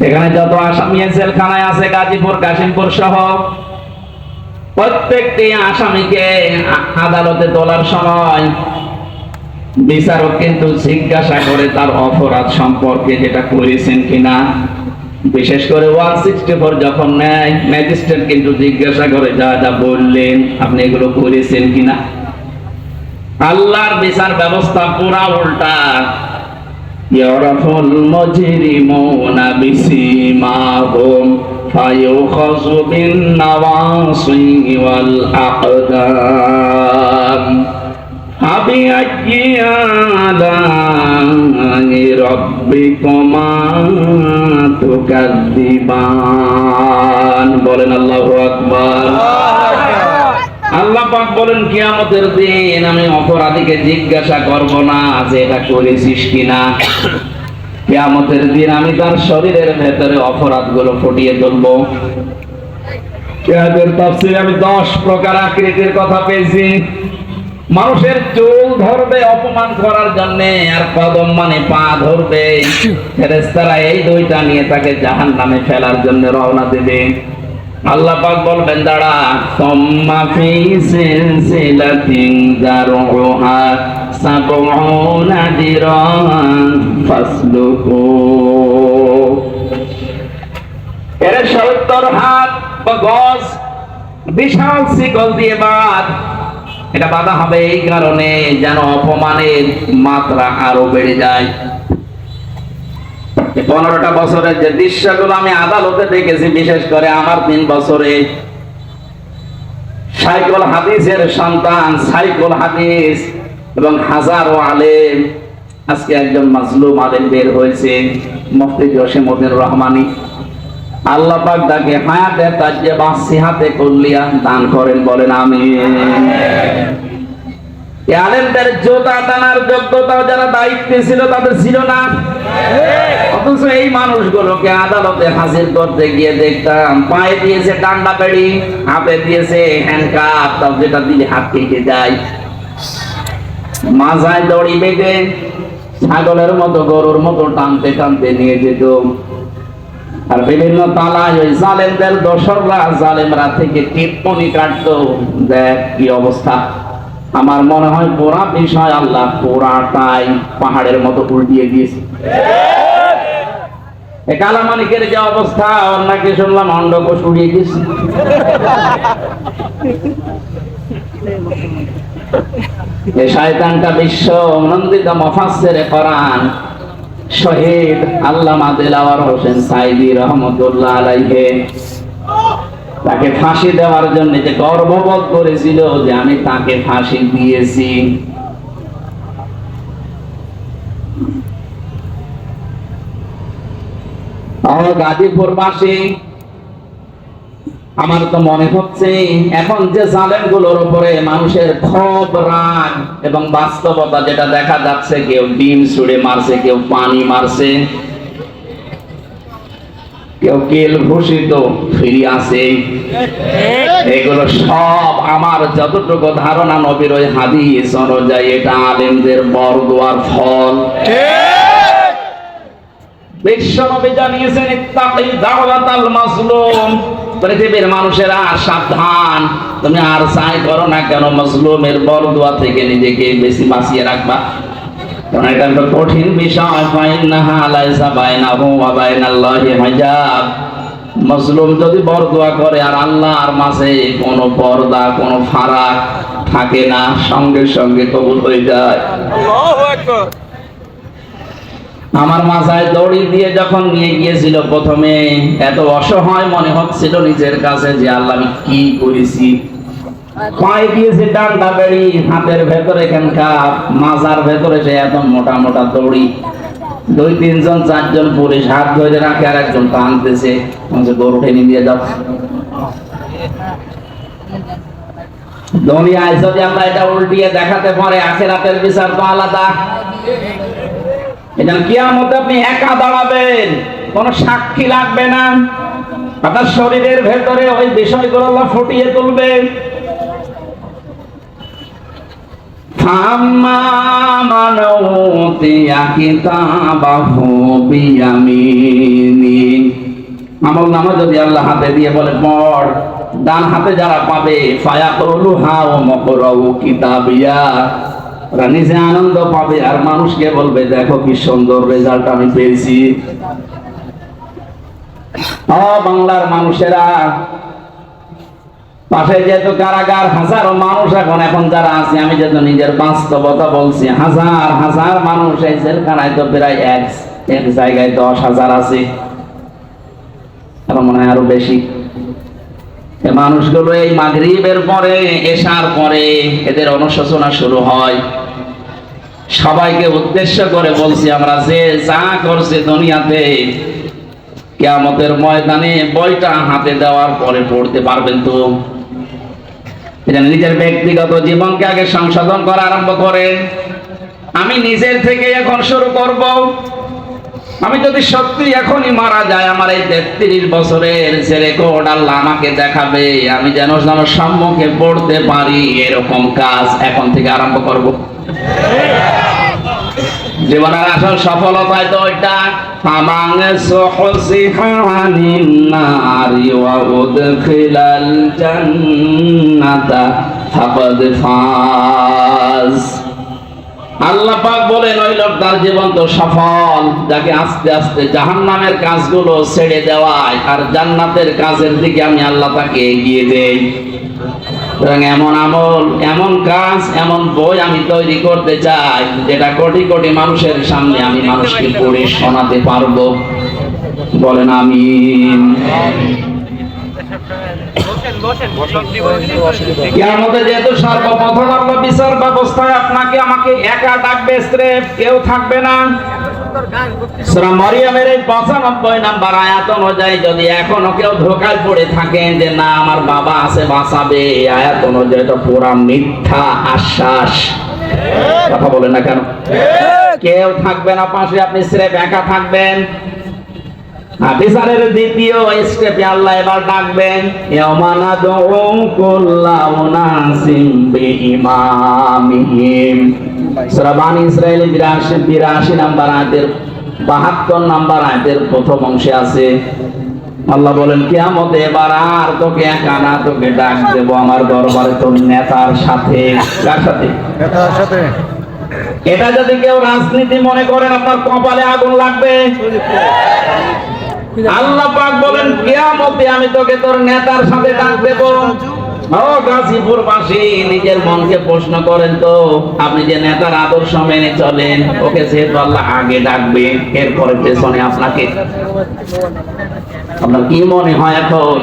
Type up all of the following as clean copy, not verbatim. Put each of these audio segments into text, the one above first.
এখানে যত আসামি জেলখানায় আছে গাজীপুর কাশিমপুর সহ প্রত্যেকটি আসামিকে আদালতে তোলার সময় বিচারক কিন্তু জিজ্ঞাসা করে তার অপরাধ সম্পর্কে, যেটা করেছেন কিনা। বিশেষ করে 164 যখন নেয়, ম্যাজিস্ট্রেট কিন্তু জিজ্ঞাসা করে যা যা বললেন আপনি এগুলো করেছেন কিনা। আল্লাহর বিচার ব্যবস্থা পুরা উল্টা। ইয়ারাফুল মুজরিমুনা বিসিমাহুম ফায়ুখাযু বিন নাওয়াসি ওয়াল আকদাম আবিআইয়ি আলাই রাব্বিকুমা তুকাযযিবান। বলেন আল্লাহু আকবার। আল্লাহ পাক বলেন কিয়ামতের দিন আমি অপরাধীকে জিজ্ঞাসা করব না যে এটা করেছিস কিনা। কিয়ামতের দিন আমি তার শরীরের ভেতরে অপরাধগুলো ফুটিয়ে তুলব। কিয়ামতের তাফসীরে আমি 10 প্রকার আকৃতির কথা পেয়েছি। মানুষের চুল ধরবে অপমান করার জন্য, আর কদম মানে পা ধরবে। ফেরেশতারা এই দুইটা নিয়ে তাকে জাহান্নামে ফেলার জন্য রওনা দেবে। আল্লাহ পাক বলবেন দাঁড়া, সুম্মা ফি সিলসিলাতিন যারউহা সাবউনা দিরান ফাসলুকু। এর 70 হাত বা গজ বিশাল শিকল দিয়ে বাঁধ। এটা বাঁধা হবে এই কারণে যেন অপমানের মাত্রা আরো বেড়ে যায়। 15টা বছরের যে দৃশ্যগুলো আমি আদালতে দেখেছি, বিশেষ করে আমার 3 বছরে, সাইকুল হাদিসের সন্তান সাইকুল হাদিস এবং হাজারো আলেম, আজকে একজন মাজলুম আলেম বের হয়েছে, মুফতি জসিমউদ্দিন রহমানী। আল্লাহ পাক তাকে হায়াতে তাজ্জেবা সিহাতে কুল্লিয়া দান করেন। বলেন আমিন। এই আলেমদের জোতা টানার যোগ্যতা যারা দায়িত্বে ছিল তাদের ছিল না। অথচ এই মানুষগুলোকে আদালতে হাজির করতে গিয়ে দেখতাম পায়ে দিয়েছে ডান্ডা বেড়ি, হাতে দিয়েছে হ্যান্ডকাপ, তাও যেটা দিলে হাত কেটে যায়। মাথায় দড়ি বেঁধে ছাগলের মতো গরুর মতো টানতে টানতে নিয়ে যেত। আর বিভিন্ন তালায় ওই জালেমদের দোসররা জালেমরা থেকে টিপ্পনি কাটতো। দেখ কি অবস্থা। আমার মনে হয় পুরা বিষয় আল্লাহ পুরাটাই পাহাড়ের মতো উল্টিয়ে দিয়েছে। কালামানিকের যে অবস্থা, ওর নাকি শুনলাম অন্ডকোষ উড়িয়ে গেছে। এই শয়তানটা বিশ্ব নন্দিত মুফাসসিরে কোরআন শহীদ আল্লামা দিলওয়ার হোসেন সাইদি রহমাতুল্লাহ আলাইহি, তাকে ফাঁসি দেওয়ার জন্য যে গর্ববোধ করেছিল যে আমি তাকে ফাঁসি দিয়েছি। গাজীপুরবাসী, আমার তো মনে হচ্ছে এখন যে জালেমগুলোর উপরে মানুষের ক্ষোভ, রাগ এবং বাস্তবতা যেটা দেখা যাচ্ছে, কেউ ডিম ছুড়ে মারছে, কেউ পানি মারছে, কেউ কেল ভূষিত ফিরি আছে। এগুলো সব আমার যতটুকু ধারণা নবীর ওই হাদিস অনুযায়ী এটা আলেমদের বরদোয়ার ফল। বিশ্ব নবী জানিয়েছেন ইত্তাকি দাওয়াতাল মাজলুম। পৃথিবীর মানুষেরা সাবধান, তুমি আর চাই করো না কেন মাজলুমের বরদোয়া থেকে নিজেকে বেশি বাঁচিয়ে রাখবা। কারণ এটা একটা কঠিন বিষয়। ফাইন্নাহা লাইসা বাইনাহু ওয়া বাইনাল্লাহি হিজাব। মাজলুম যদি বরদোয়া করে আর আল্লাহর মাঝে কোনো পর্দা, কোনো ফারাক থাকে না, সঙ্গে সঙ্গে কবুল হয়ে যায়। আল্লাহু আকবার। আমার মাথায় দড়ি দিয়ে যখন নিয়ে গিয়েছিল প্রথমে, এত অসহায় মনে হচ্ছিল নিজের কাছে যে আল্লাহ আমি কি করেছি। পায়ে দিয়েছে ডান্ডা বেড়ি, হাতের ভেতরে হ্যান্ডকাপ, মাজার ভেতরে সে এত মোটা মোটা দড়ি। 2-3 জন 4 জন পুলিশ হাত ধরে রাখে, আর একজন টানতেছে, গরু টেনে নিয়ে যাও। দুনিয়ায় যদি আমরা এটা উল্টিয়ে দেখাতে পারে, আখিরাতের বিচার তো আলাদা। এজন্য কিয়ামতে আপনি একা দাঁড়াবেন, কোনো সাক্ষী লাগবে না। আপনার শরীরের ভেতরে ওই বিষয়গুলো আল্লাহ ফুটিয়ে তুলবে। ফাম্মা মান উতিয়া কিতাবাহু বিয়ামিনি, আমল নামা যদি আল্লাহ হাতে দিয়ে বলে পড়, ডান হাতে যারা পাবে ফায়াকুলু হাও মকরাউ কিতাবিয়া, ওরা নিজে আনন্দ পাবে আর মানুষকে বলবে দেখো কি সুন্দর রেজাল্ট আমি পেয়েছি। ও বাংলার মানুষেরা, পাশে যেহেতু কারাগার, হাজারো মানুষ এখন যারা আছে, আমি যেহেতু নিজের বাস্তবতা বলছি, হাজার হাজার মানুষ এই জেলখানায় তো প্রায় এক জায়গায় 10,000 আছে, এখন মনে হয় আরো বেশি। মানুষগুলো এই মাগরিবের পরে এশার পরে এদের অনুশোচনা শুরু হয়। সবাইকে উদ্দেশ্য করে বলছি, আমরা যে যা করছি দুনিয়াতে, কিয়ামতের ময়দানে বইটা হাতে দেওয়ার পরে পড়তে পারবেন তো? এটা নিজের ব্যক্তিগত জীবনকে আগে সংশোধন করা আরম্ভ করেন। আমি নিজের থেকে এখন শুরু করব। আমি যদি সত্যি এখনই মারা যায়, আমার এই 33 বছরের যে রেকর্ড আল্লাহ আমাকে দেখাবে, আমি যেন সম্মুখে পড়তে পারি, এরকম কাজ এখন থেকে আরম্ভ করব। জীবনের আসল সফলতায় তো ওইটা, ফামান সুহসিহা আনিন নারি ওয়া উদখিলাল জান্নাতা ফাকাদ ফাজ। আল্লাহ পাক বলেন ওই লোকটার জীবন তো সফল, যাকে আস্তে আস্তে জাহান্নামের কাজগুলো ছেড়ে দেওয়ায় আর জান্নাতের কাজের দিকে আমি আল্লাহ তাকে এগিয়ে দেই। এমন আমল, এমন কাজ, এমন বই আমি তৈরি করতে চাই যেটা কোটি কোটি মানুষের সামনে আমি মানুষকে পড়ে শোনাতে পারবো। বলেন আমিন। কিয়ামতে যেহেতু সর্বপ্রথম আল্লাহ বিচার ব্যবস্থায় আপনাকে আমাকে একা ডাকবে, স্রেফ কেউ থাকবে না। সূরা মরিয়মের এই 95 নাম্বার আয়াত অনুযায়ী যদি এখনো কেউ ধোঁকায় পড়ে থাকেন যে না আমার বাবা আছে বাঁচাবে, আয়াত অনুযায়ী এটা পুরা মিথ্যা আশ্বাস। কথা বলেন না কেন? কেউ থাকবে না পাশে, আপনি স্রেফ একা থাকবেন। বিচারের দ্বিতীয় স্টেপে আল্লাহ এবার ডাকবেন, ইয়াওমা নাদউ কুল্লা উনাসিম বিইমামিহিম। সূরা বানী ইসরাঈল 82 নাম্বার আয়াতের 72 নাম্বার আয়াতের প্রথম অংশে আছে। আল্লাহ বলেন কিয়ামতে এবার আর তোকে একা না, তোকে ডাক দেব আমার দরবারে তোর নেতার সাথে। কার সাথে? নেতার সাথে। এটা যদি কেউ রাজনীতি মনে করেন আপনার কপালে আগুন লাগবে। আল্লাহ পাক বলেন কিয়ামতে আমি তোকে তোর নেতার সাথে ডাক দেব। ও গাজীপুরবাসী, নিজের মনকে প্রশ্ন করেন তো, আপনি যে নেতার আদর্শ মেনে চলেন, ওকে যেহেতু আল্লাহ আগে ডাকবে, এরপরে পেছনে আপনাকে, আপনার কি মনে হয় এখন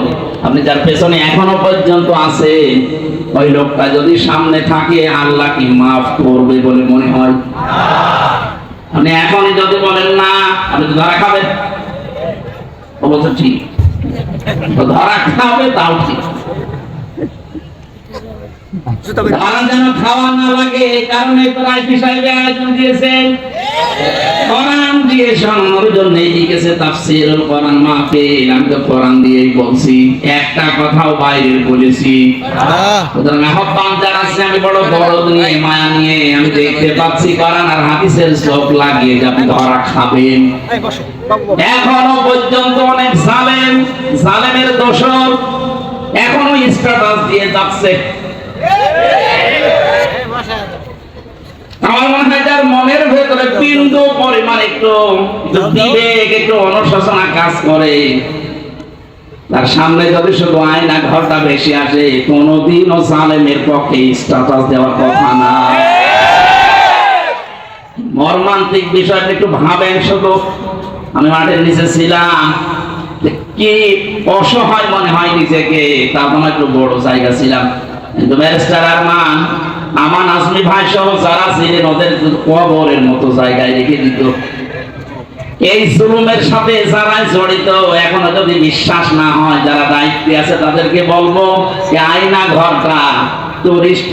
আপনি যার পেছনে এখনো পর্যন্ত আছে, ওই লোকটা যদি সামনে থাকে আল্লাহ কি মাফ করবে বলে মনে হয়? আপনি এখনই যদি বলেন না, আপনি তো ধরা খাবেন। অবশ্য ঠিক, ধরা খাবে তাও ঠিক, ধরা যেন খাওয়া না লাগে, কারণে তো রাইফি সাহেব আয়োজন দিয়েছেন কোরআন দিয়ে শোনানোর জন্য। লিখেছে তাফসীরুল কোরআন মাহফিল, আমি তো কোরআন দিয়েই বলছি, একটা কথাও বাইরে বলেছি। সুতরাং আহ্বান জানাচ্ছি, আমি বড় দরদ নিয়ে মায়া নিয়ে আমি দেখতে পাচ্ছি কোরআন আর হাদিসের চোখ লাগিয়ে যে আপনি ধরা খাবেন। এখনো পর্যন্ত অনেক জালেমের দোষর এখনো স্ট্যাটাস দিয়ে যাচ্ছে। আমার মনে হয় যার মনের ভেতরে বিন্দু পরিমাণ একটু বিবেক, একটু অনুশোচনা কাজ করে, তার সামনে যদি শুধু আয়না ঘরটা বেশি আসে, কোনদিনও জালেমের পক্ষে স্ট্যাটাস দেওয়ার কথা না। মর্মান্তিক বিষয়টা একটু ভাবেন শুধু। আমি মাঠের নিচে ছিলাম, কি অসহায় মনে হয় নিজেকে, তার মানে একটু বড় জায়গা ছিলাম, কিন্তু ব্যারিস্টার আমান আজমি ভাই সহ যারা ছিলেন ওদের কবরের মতো জায়গায় রেখে দিত। এই জুলুমের সাথে যারা জড়িত, এখনো যদি বিশ্বাস না হয়, যারা দায়িত্বে আছে তাদেরকে বলবো আয়না ঘরটা টুরিস্ট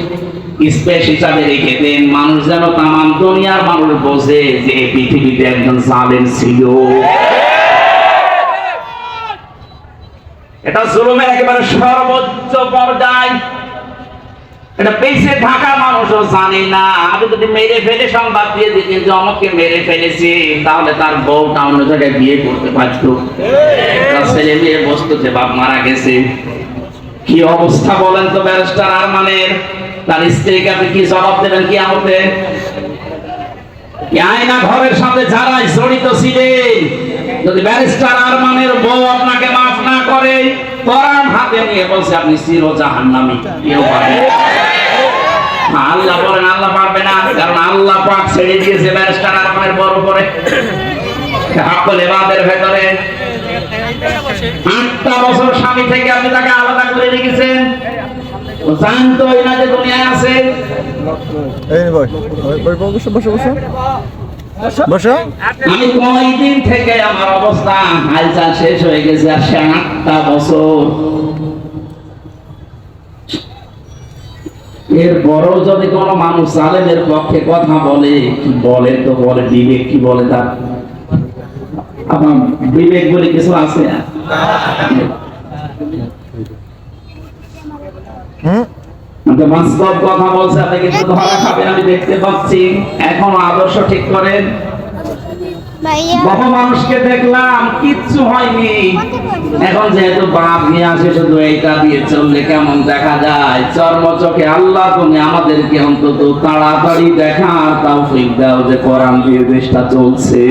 স্পেস হিসাবে রেখে দেন, মানুষ যেন তামাম দুনিয়ার মানুষ বোঝে যে পৃথিবীতে একজন জালেম ছিল। এটা জুলুমের একেবারে সর্বোচ্চ পর্যায়। এটা বেঁচে থাকা মানুষও জানে না। আমি যদি মেরে ফেলে সংবাদ দিয়ে দিতেন যে আমাকে মেরে ফেলেছে, তাহলে তার বউটা অন্য জায়গায় বিয়ে করতে পারত। তার ছেলে মেয়ে বসতো যে বাপ মারা গেছে। কি অবস্থা বলেন তো ব্যারিস্টার আরমানের? তার স্ত্রীকে আপনি কি জবাব দেবেন কিয়ামতে? আয়না ঘরের সাথে যারা জড়িত ছিলেন, যদি ব্যারিস্টার আরমানের বউ আপনাকে মাফ না করে, কোরআন হাতে নিয়ে বলছে আপনি চির জাহান্নামী। কেউ পারবে না। আল্লাহ বলেন আল্লাহ পারবে না, কারণ আল্লাহ পাক ছেড়ে দিয়েছে ব্যারিস্টার আরমানের বউর উপরে। হাক্কুল ইবাদের ভেতরে 8টা বছর স্বামী থেকে আপনি তাকে আলাদা করে রেখেছেন। ও জানতোই না যে দুনিয়ায় আছে। আমি কয়দিন থেকে আমার অবস্থা হালচাল শেষ হয়ে গেছে, আর সে 8টা বছর। এর বড় যদি কোনো মানুষ জালেমের পক্ষে কথা বলে, কি বলে তো বলে, বিবেক কি বলে তার? আপনার বিবেক বলে কিছু আছে? বাস্তব কথা বলছে, আপনি কিন্তু ধরা খাবেন, আমি দেখতে পাচ্ছি। এখন আদর্শ ঠিক করেন। বহু মানুষকে দেখলাম কিচ্ছু হয়নি, এখন যেহেতু বাপ নিয়ে আসে শুধু এইটা দিয়ে চললে কেমন দেখা যায়। চর্ম চোখে আল্লাহ তুমি আমাদেরকে অন্তত তাড়াতাড়ি দেখার তৌফিক দাও যে কোরআন দিয়ে দেশটা চলছে।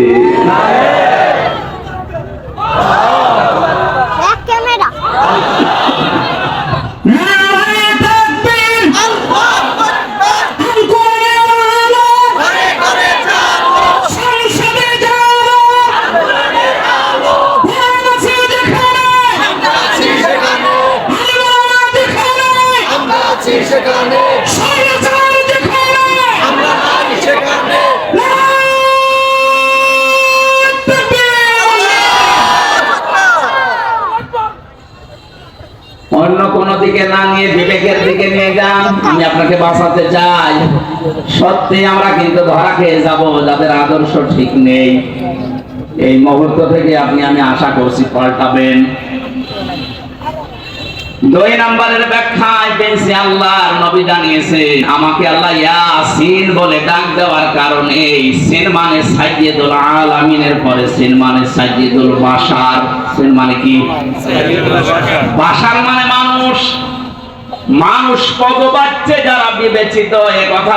অন্য কোন দিকে না নিয়ে বিবেকের দিকে নিয়ে যান। আমি আপনাকে বাঁচাতে চাই। সত্যি আমরা কিন্তু ধরা খেয়ে যাব যাদের আদর্শ ঠিক নেই। এই মুহূর্ত থেকে আপনি আমি আশা করছি পাল্টাবেন। 2 নম্বরের ব্যাখ্যায় পেয়েছি আল্লাহর নবী জানিয়েছে, আমাকে আল্লাহ ইয়াসিন বলে ডাক দেওয়ার কারণে সিন মানে সাইয়্যিদুল আলামিনের পরে সিন মানে সাইয়্যিদুল বাশার। সিন মানে কি? বাশার মানে মানুষ। মানুষ পদবাচ্যে যারা বিবেচিত, এ কথা